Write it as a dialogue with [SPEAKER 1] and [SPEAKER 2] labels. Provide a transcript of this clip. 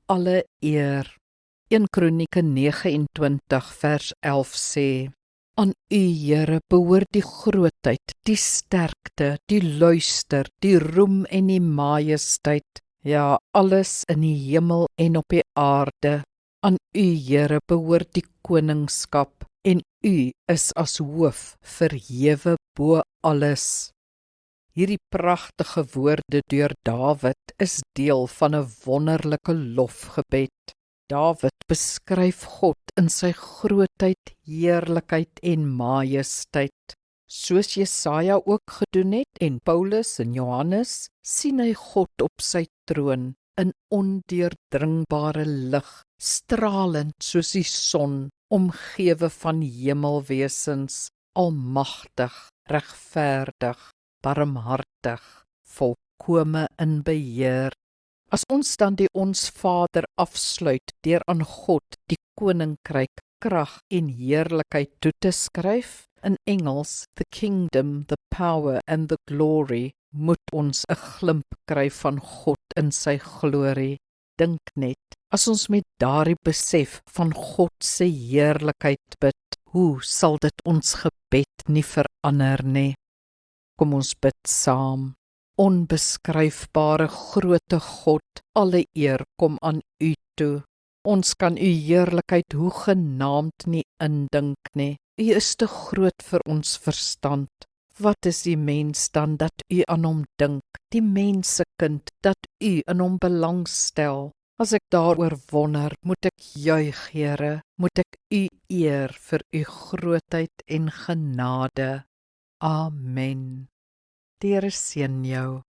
[SPEAKER 1] alle eer. 1 Kronieke 29 vers 11 sê, aan U, Here, behoort die grootheid, die sterkte, die luister, die roem en die majesteit, ja, alles in die hemel en op die aarde. Aan U, Here, behoort die koningskap, en U is as hoof verhewe bo alles. Hierdie pragtige woorde deur Dawid is deel van 'n wonderlike lofgebed. Dawid beskryf God in sy grootheid, heerlikheid en majesteit. Soos Jesaja ook gedoen het en Paulus en Johannes, sien hy God op sy troon in ondeurdringbare lig, stralend soos die son, omgewe van hemelwesens, almagtig, regverdig, barmhartig, volkome in beheer. As ons dan die Ons Vader afsluit deur aan God die koninkryk, krag en heerlikheid toe te skryf, in Engels, the kingdom, the power and the glory, moet ons 'n glimp kry van God in sy glorie. Dink net, as ons met daardie besef van God se heerlikheid bid, hoe sal dit ons gebed nie verander nie? Kom ons bid saam. Onbeskryfbare groote God, alle eer kom aan U toe. Ons kan U heerlikheid hoegenaamd nie indink nie. U is te groot vir ons verstand. Wat is die mens dan dat U aan hom dink, die mensekind dat U in hom belangstel? As ek daaroor wonder, moet ek juig, Here, moet ek U eer vir U grootheid en genade. Amen. Die Here seën jou.